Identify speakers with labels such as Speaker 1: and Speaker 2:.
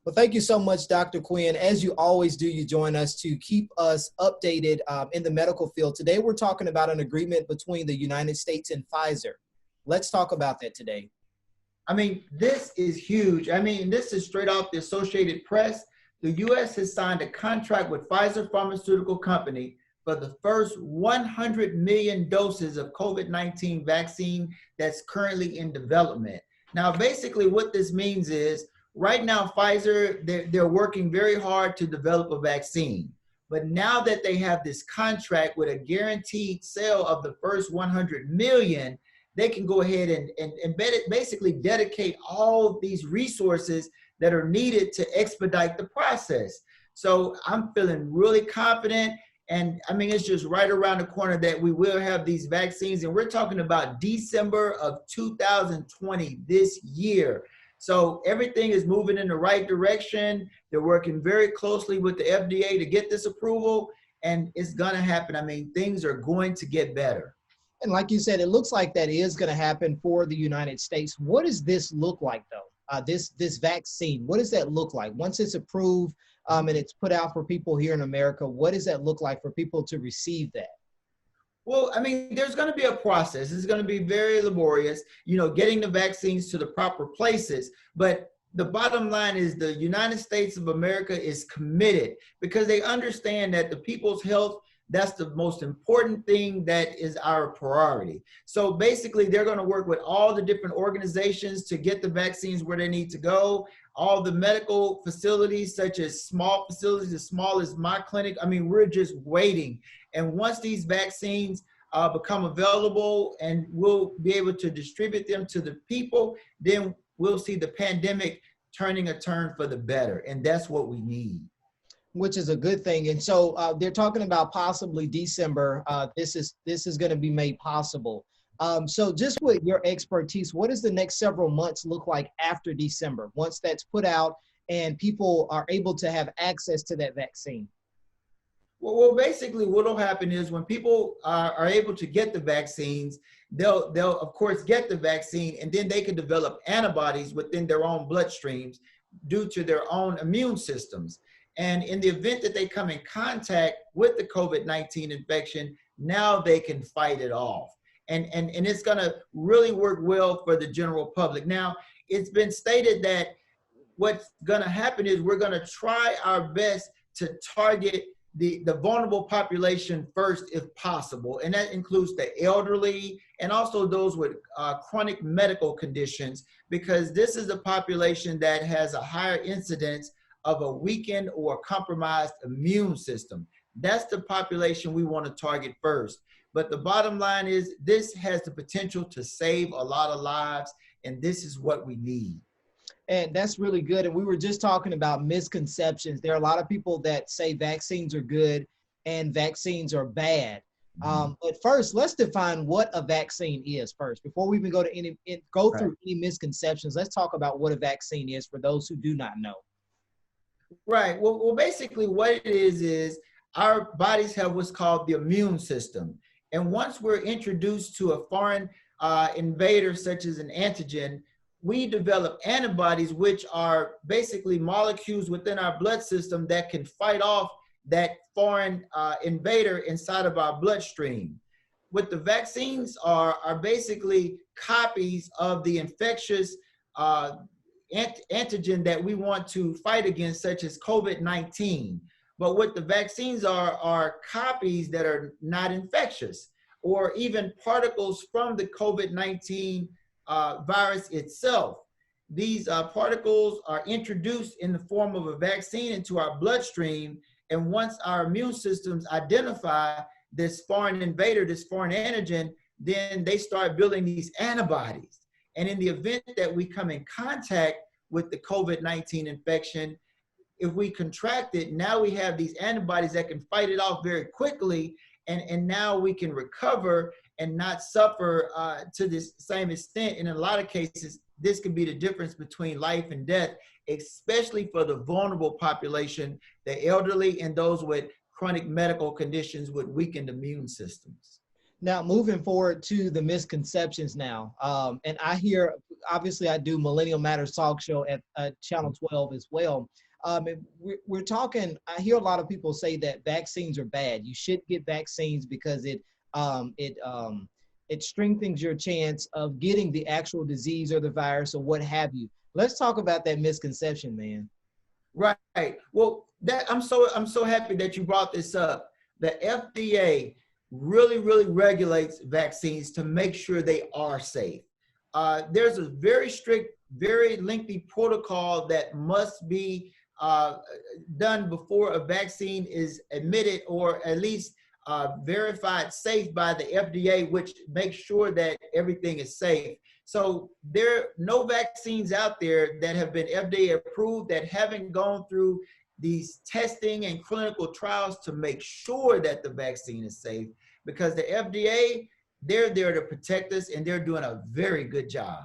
Speaker 1: Well, thank you so much, Dr. Quinn. As you always do, you join us to keep us updated in the medical field. Today, we're talking about an agreement between the United States and Pfizer. Let's talk about that today.
Speaker 2: I mean, this is huge. I mean, this is straight off the Associated Press. The U.S. has signed a contract with Pfizer Pharmaceutical Company for the first 100 million doses of COVID-19 vaccine that's currently in development. Now, basically what this means is right now, Pfizer, they're working very hard to develop a vaccine. But now that they have this contract with a guaranteed sale of the first 100 million, they can go ahead and basically dedicate all these resources that are needed to expedite the process. So I'm feeling really confident. And I mean, it's just right around the corner that we will have these vaccines. And we're talking about December of 2020 this year. So everything is moving in the right direction. They're working very closely with the FDA to get this approval, and it's going to happen. I mean, things are going to get better.
Speaker 1: And like you said, it looks like that is going to happen for the United States. What does this look like, though? This vaccine, what does that look like? Once it's approved and it's put out for people here in America, what does that look like for people to receive that?
Speaker 2: Well, I mean, there's going to be a process. It's going to be very laborious, getting the vaccines to the proper places. But the bottom line is the United States of America is committed because they understand that the people's health, that's the most important thing, that is our priority. So basically, they're going to work with all the different organizations to get the vaccines where they need to go. All the medical facilities, such as small facilities as small as my clinic. I mean, we're just waiting. And once these vaccines become available and we'll be able to distribute them to the people, then we'll see the pandemic turning a turn for the better. And that's what we need.
Speaker 1: Which is a good thing. And so they're talking about possibly December. This is going to be made possible. So just with your expertise, what does the next several months look like after December, once that's put out and people are able to have access to that vaccine?
Speaker 2: Well, basically what will happen is when people are able to get the vaccines, they'll of course get the vaccine, and then they can develop antibodies within their own bloodstreams due to their own immune systems. And in the event that they come in contact with the COVID-19 infection, now they can fight it off. And it's going to really work well for the general public. Now, it's been stated that what's going to happen is we're going to try our best to target the vulnerable population first if possible. And that includes the elderly and also those with chronic medical conditions, because this is a population that has a higher incidence of a weakened or compromised immune system. That's the population we want to target first. But the bottom line is this has the potential to save a lot of lives, and this is what we need.
Speaker 1: And that's really good. And we were just talking about misconceptions. There are a lot of people that say vaccines are good and vaccines are bad. But first, let's define what a vaccine is first. Before we even go to through any misconceptions, let's talk about what a vaccine is for those who do not know.
Speaker 2: Right. Well, basically what it is our bodies have what's called the immune system. And once we're introduced to a foreign invader, such as an antigen, we develop antibodies, which are basically molecules within our blood system that can fight off that foreign invader inside of our bloodstream. What the vaccines are basically copies of the infectious antigen that we want to fight against, such as COVID-19. But what the vaccines are copies that are not infectious, or even particles from the COVID-19 virus itself. These particles are introduced in the form of a vaccine into our bloodstream. And once our immune systems identify this foreign invader, this foreign antigen, then they start building these antibodies. And in the event that we come in contact with the COVID-19 infection, if we contract it, now we have these antibodies that can fight it off very quickly, and now we can recover and not suffer to this same extent. And in a lot of cases, this can be the difference between life and death, especially for the vulnerable population, the elderly, and those with chronic medical conditions with weakened immune systems.
Speaker 1: Now, moving forward to the misconceptions now, and I hear, obviously, I do Millennial Matters talk show at Channel 12 as well. And we're talking, I hear a lot of people say that vaccines are bad. You should get vaccines because um, it, um, it strengthens your chance of getting the actual disease or the virus or what have you. Let's talk about that misconception, man.
Speaker 2: Right. Well, that I'm so happy that you brought this up. The FDA really regulates vaccines to make sure they are safe. There's a very strict, very lengthy protocol that must be done before a vaccine is admitted or at least verified safe by the FDA, which makes sure that everything is safe. So there are no vaccines out there that have been FDA approved that haven't gone through these testing and clinical trials to make sure that the vaccine is safe, because the FDA, they're there to protect us and they're doing a very good job.